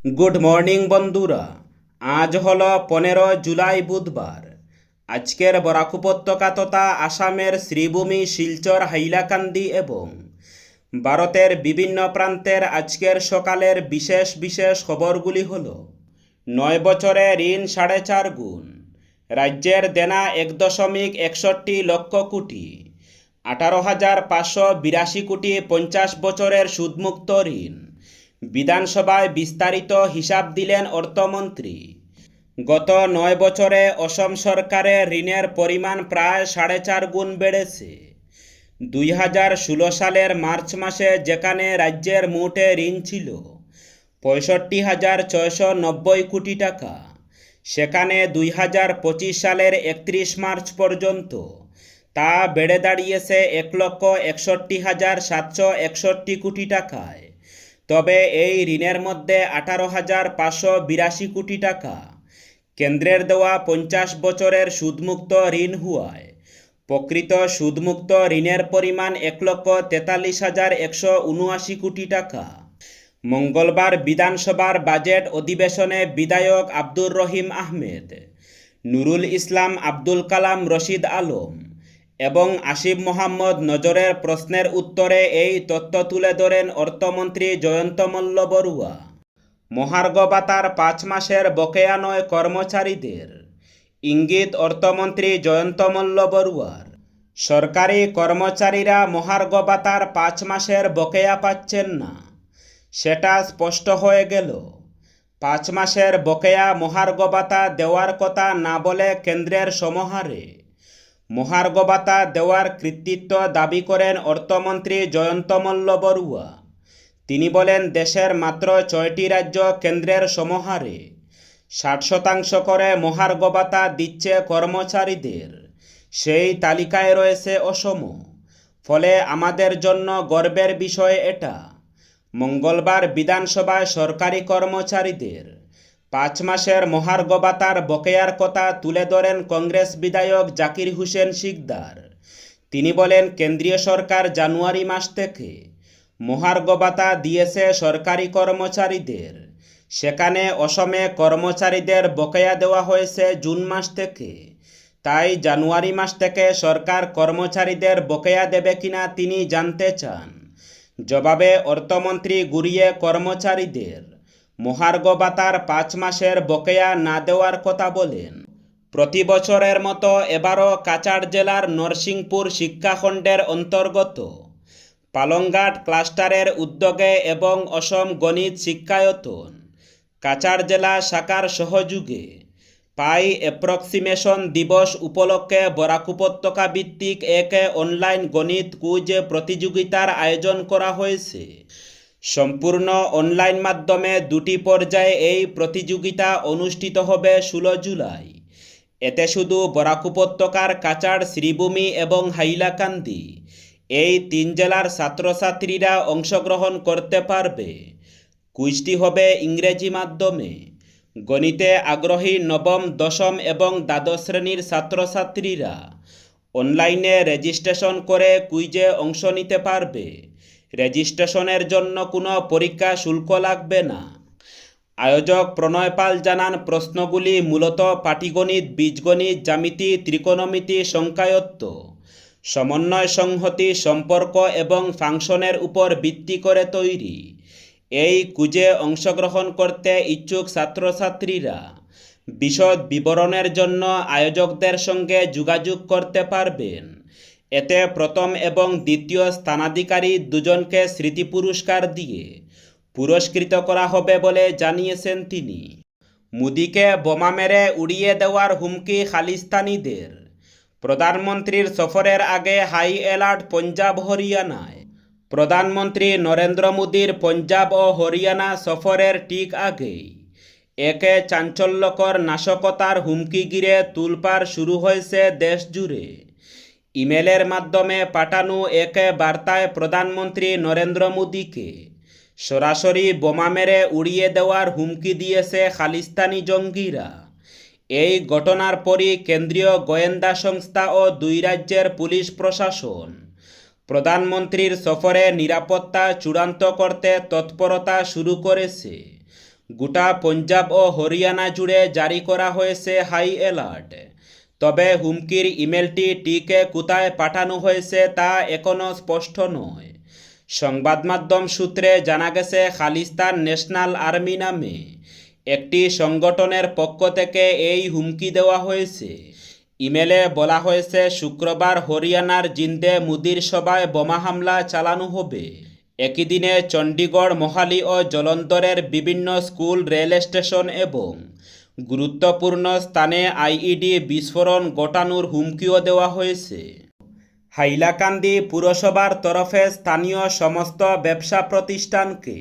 Good morning বন্ধুরা। আজ হলো 15 জুলাই বুধবার। আজকের বরাক উপত্যকা তথা আসামের শ্রীভূমি, শিলচর, হাইলাকান্দি এবং ভারতের বিভিন্ন প্রান্তের আজকের সকালের বিশেষ বিশেষ খবরগুলি হল: 9 বছরে ঋণ 4.5 গুণ, রাজ্যের দেনা 1.61 লক্ষ কোটি, 18,582 কোটি 50 বছরের সুদমুক্ত ঋণ। বিধানসভায় বিস্তারিত হিসাব দিলেন অর্থমন্ত্রী। গত 9 বছরে অসম সরকারের ঋণের পরিমাণ প্রায় 4.5 গুণ বেড়েছে। 2016 সালের মার্চ মাসে যেখানে রাজ্যের মোটে ঋণ ছিল 65,690 কোটি টাকা, সেখানে 2025 সালের 31 মার্চ পর্যন্ত তা বেড়ে দাঁড়িয়েছে 1,61,761 কোটি টাকায়। তবে এই ঋণের মধ্যে 18,582 কোটি টাকা কেন্দ্রের দেওয়া 50 বছরের সুদমুক্ত ঋণ হওয়ায় প্রকৃত সুদমুক্ত ঋণের পরিমাণ 1,43,179 কোটি টাকা। মঙ্গলবার বিধানসভার বাজেট অধিবেশনে বিধায়ক আব্দুর রহিম আহমেদ, নুরুল ইসলাম, আব্দুল কালাম, রশিদ আলম এবং আসিফ মোহাম্মদ নজরের প্রশ্নের উত্তরে এই তথ্য তুলে ধরেন অর্থমন্ত্রী জয়ন্ত মল্ল বড়ুয়া। মহার্ঘ ভাতার 5 মাসের বকেয়া নয় কর্মচারীদের, ইঙ্গিত অর্থমন্ত্রী জয়ন্ত মল্ল বড়ুয়ার। সরকারি কর্মচারীরা মহার্ঘ ভাতার 5 মাসের বকেয়া পাচ্ছেন না, সেটা স্পষ্ট হয়ে গেল। 5 মাসের বকেয়া মহার্ঘ ভাতা দেওয়ার কথা না বলে কেন্দ্রের সমাহারে মহার্ঘ ভাতা দেওয়ার কৃতিত্ব দাবি করেন অর্থমন্ত্রী জয়ন্ত মল্ল বড়ুয়া। তিনি বলেন, দেশের মাত্র 6টি রাজ্য কেন্দ্রের সমাহারে 60% করে মহার্ঘ ভাতা দিচ্ছে কর্মচারীদের। সেই তালিকায় রয়েছে অসম। ফলে আমাদের জন্য গর্বের বিষয় এটা। মঙ্গলবার বিধানসভায় সরকারি কর্মচারীদের 5 মাসের মহার্ঘ ভাতার বকেয়ার কথা তুলে ধরেন কংগ্রেস বিধায়ক জাকির হুসেন শিকদার। তিনি বলেন, কেন্দ্রীয় সরকার জানুয়ারি মাস থেকে মহার্ঘ ভাতা দিয়েছে সরকারি কর্মচারীদের, সেখানে অসমে কর্মচারীদের বকেয়া দেওয়া হয়েছে জুন মাস থেকে। তাই জানুয়ারি মাস থেকে সরকার কর্মচারীদের বকেয়া দেবে কিনা তিনি জানতে চান। জবাবে অর্থমন্ত্রী ঘুরিয়ে কর্মচারীদের মহার্ঘ ভাতার 5 মাসের বকেয়া না দেওয়ার কথা বলেন। প্রতি বছরের মতো এবারও কাছাড় জেলার নরসিংপুর শিক্ষাখণ্ডের অন্তর্গত পালংঘাট ক্লাস্টারের উদ্যোগে এবং অসম গণিত শিক্ষায়তন কাছাড় জেলা শাখার সহযোগে পাই অ্যাপ্রক্সিমেশন দিবস উপলক্ষে বরাক উপত্যকা ভিত্তিক এক অনলাইন গণিত কুইজ প্রতিযোগিতার আয়োজন করা হয়েছে। সম্পূর্ণ অনলাইন মাধ্যমে 2টি পর্যায়ে এই প্রতিযোগিতা অনুষ্ঠিত হবে 16 জুলাই। এতে শুধু বরাক উপত্যকার কাছাড়, শ্রীভূমি এবং হাইলাকান্দি এই 3 জেলার ছাত্রছাত্রীরা অংশগ্রহণ করতে পারবে। কুইজটি হবে ইংরেজি মাধ্যমে। গণিতে আগ্রহী নবম, দশম এবং দ্বাদশ শ্রেণীর ছাত্রছাত্রীরা অনলাইনে রেজিস্ট্রেশন করে কুইজে অংশ নিতে পারবে। রেজিস্ট্রেশনের জন্য কোনো পরীক্ষা শুল্ক লাগবে না। আয়োজক প্রণয় পাল জানান, প্রশ্নগুলি মূলত পাটিগণিত, বীজগণিত, জ্যামিতি, ত্রিকোণমিতি, সংখ্যায়ত্ত, সমন্বয়, সংহতি, সম্পর্ক এবং ফাংশনের উপর ভিত্তি করে তৈরি। এই কুইজে অংশগ্রহণ করতে ইচ্ছুক ছাত্রছাত্রীরা বিশদ বিবরণের জন্য আয়োজকদের সঙ্গে যোগাযোগ করতে পারবেন। এতে প্রথম এবং দ্বিতীয় স্থানাধিকারী দুজনকে স্মৃতি পুরস্কার দিয়ে পুরস্কৃত করা হবে বলে জানিয়েছেন তিনি। মোদিকে বোমা মেরে উড়িয়ে দেওয়ার হুমকি খালিস্তানিদের। প্রধানমন্ত্রীর সফরের আগে হাই অ্যালার্ট পঞ্জাব, হরিয়ানায়। প্রধানমন্ত্রী নরেন্দ্র মোদীর পঞ্জাব ও হরিয়ানা সফরের ঠিক আগেই একে চাঞ্চল্যকর নাশকতার হুমকি ঘিরে তোলপাড় শুরু হয়েছে দেশ জুড়ে। ইমেলের মাধ্যমে পাঠানো এক বার্তায় প্রধানমন্ত্রী নরেন্দ্র মোদীকে সরাসরি বোমা মেরে উড়িয়ে দেওয়ার হুমকি দিয়েছে খালিস্তানি জঙ্গিরা। এই ঘটনার পরই কেন্দ্রীয় গোয়েন্দা সংস্থা ও 2 রাজ্যের পুলিশ প্রশাসন প্রধানমন্ত্রীর সফরে নিরাপত্তা চূড়ান্ত করতে তৎপরতা শুরু করেছে। গোটা পঞ্জাব ও হরিয়ানা জুড়ে জারি করা হয়েছে হাই অ্যালার্ট। তবে হুমকির ইমেলটি টিকে কোথায় পাঠানো হয়েছে তা এখনও স্পষ্ট নয়। সংবাদ মাধ্যম সূত্রে জানা গেছে খালিস্তান ন্যাশনাল আর্মি নামে একটি সংগঠনের পক্ষ থেকে এই হুমকি দেওয়া হয়েছে। ইমেলে বলা হয়েছে শুক্রবার হরিয়ানার জিন্দে মুদির সভায় বোমা হামলা চালানো হবে। একই দিনে চণ্ডীগড়, মোহালি ও জলন্ধরের বিভিন্ন স্কুল, রেল স্টেশন এবং গুরুত্বপূর্ণ স্থানে আইইডি বিস্ফোরণ ঘটানোর হুমকিও দেওয়া হয়েছে। হাইলাকান্দি পুরসভার তরফে স্থানীয় সমস্ত ব্যবসা প্রতিষ্ঠানকে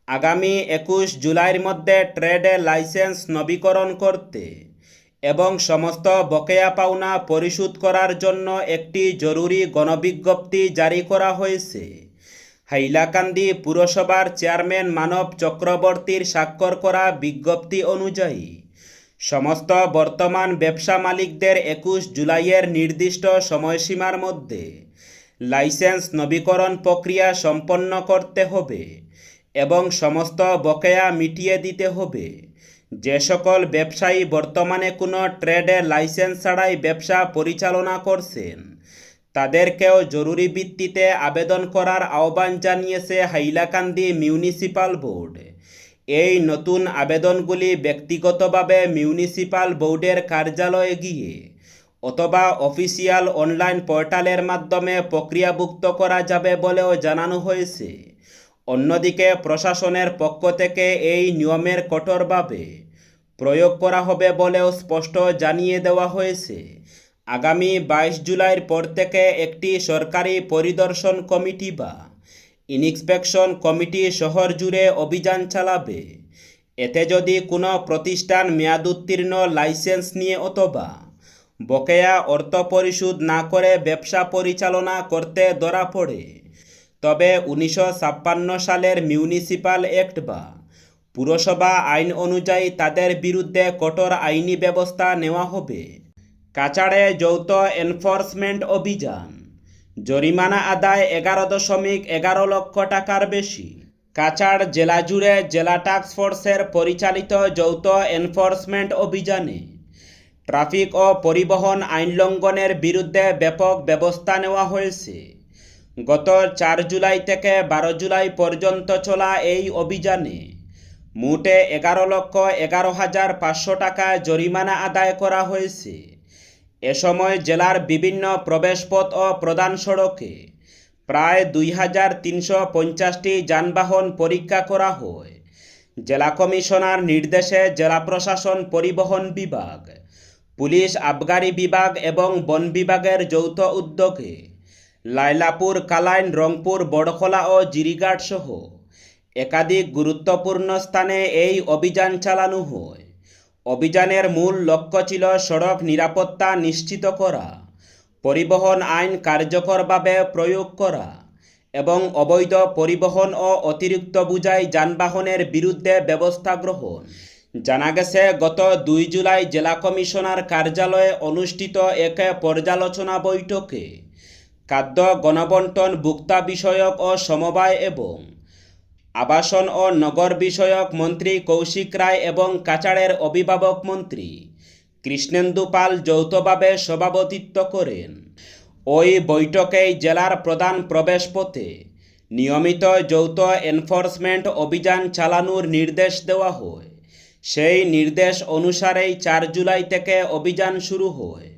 আগামী 21 জুলাইয়ের মধ্যে ট্রেডে লাইসেন্স নবীকরণ করতে এবং সমস্ত বকেয়া পাওনা পরিশোধ করার জন্য একটি জরুরি গণবিজ্ঞপ্তি জারি করা হয়েছে। হাইলাকান্দি পুরসভার চেয়ারম্যান মানব চক্রবর্তীর স্বাক্ষর করা বিজ্ঞপ্তি অনুযায়ী সমস্ত বর্তমান ব্যবসা মালিকদের 21 জুলাইয়ের নির্দিষ্ট সময়সীমার মধ্যে লাইসেন্স নবীকরণ প্রক্রিয়া সম্পন্ন করতে হবে এবং সমস্ত বকেয়া মিটিয়ে দিতে হবে। যে সকল ব্যবসায়ী বর্তমানে কোনো ট্রেডে লাইসেন্স ছাড়াই ব্যবসা পরিচালনা করছেন তাদেরকেও জরুরি ভিত্তিতে আবেদন করার আহ্বান জানিয়েছে হাইলাকান্দি মিউনিসিপাল বোর্ড। এই নতুন আবেদনগুলি ব্যক্তিগতভাবে মিউনিসিপাল বোর্ডের কার্যালয়ে গিয়ে অথবা অফিসিয়াল অনলাইন পোর্টালের মাধ্যমে প্রক্রিয়াভুক্ত করা যাবে বলেও জানানো হয়েছে। অন্যদিকে প্রশাসনের পক্ষ থেকে এই নিয়মের কঠোরভাবে প্রয়োগ করা হবে বলেও স্পষ্ট জানিয়ে দেওয়া হয়েছে। আগামী 22 জুলাইয়ের পর থেকে একটি সরকারি পরিদর্শন কমিটি বা ইনস্পেকশন কমিটি শহর জুড়ে অভিযান চালাবে। এতে যদি কোনো প্রতিষ্ঠান মেয়াদোত্তীর্ণ লাইসেন্স নিয়ে অথবা বকেয়া অর্থ পরিশোধ না করে ব্যবসা পরিচালনা করতে ধরা পড়ে তবে 1956 সালের মিউনিসিপাল অ্যাক্ট বা পুরসভা আইন অনুযায়ী তাদের বিরুদ্ধে কঠোর আইনি ব্যবস্থা নেওয়া হবে। কাছাড়ে যৌথ এনফোর্সমেন্ট অভিযান, জরিমানা আদায় 11.11 লক্ষ টাকার বেশি। কাছাড় জেলা জুড়ে জেলা টাস্কফোর্সের পরিচালিত যৌথ এনফোর্সমেন্ট অভিযানে ট্রাফিক ও পরিবহন আইন লঙ্ঘনের বিরুদ্ধে ব্যাপক ব্যবস্থা নেওয়া হয়েছে। গত 4 জুলাই থেকে 12 জুলাই পর্যন্ত চলা এই অভিযানে মোটে 11,11,500 টাকা জরিমানা আদায় করা হয়েছে। এ সময় জেলার বিভিন্ন প্রবেশপথ ও প্রধান সড়কে প্রায় 2,350টি যানবাহন পরীক্ষা করা হয়। জেলা কমিশনার নির্দেশে জেলা প্রশাসন, পরিবহন বিভাগ, পুলিশ আবগারি বিভাগ এবং বন বিভাগের যৌথ উদ্যোগে লাইলাপুর, কালাইন, রংপুর, বড়খলা ও জিরিঘাট সহ একাধিক গুরুত্বপূর্ণ স্থানে এই অভিযান চালানো হয়। অভিযানের মূল লক্ষ্য ছিল সড়ক নিরাপত্তা নিশ্চিত করা, পরিবহন আইন কার্যকরভাবে প্রয়োগ করা এবং অবৈধ পরিবহন ও অতিরিক্ত বোঝাই যানবাহনের বিরুদ্ধে ব্যবস্থা গ্রহণ। জানা গেছে গত 2 জুলাই জেলা কমিশনার কার্যালয়ে অনুষ্ঠিত এক পর্যালোচনা বৈঠকে খাদ্য, গণবণ্টন, ভোক্তা বিষয়ক ও সমবায় এবং আবাসন ও নগর বিষয়ক মন্ত্রী কৌশিক রায় এবং কাছাড়ের অভিভাবক মন্ত্রী কৃষ্ণেন্দু পাল যৌথভাবে সভাপতিত্ব করেন। ওই বৈঠকেই জেলার প্রধান প্রবেশপথে নিয়মিত যৌথ এনফোর্সমেন্ট অভিযান চালানোর নির্দেশ দেওয়া হয়। সেই নির্দেশ অনুসারেই 4 জুলাই থেকে অভিযান শুরু হয়।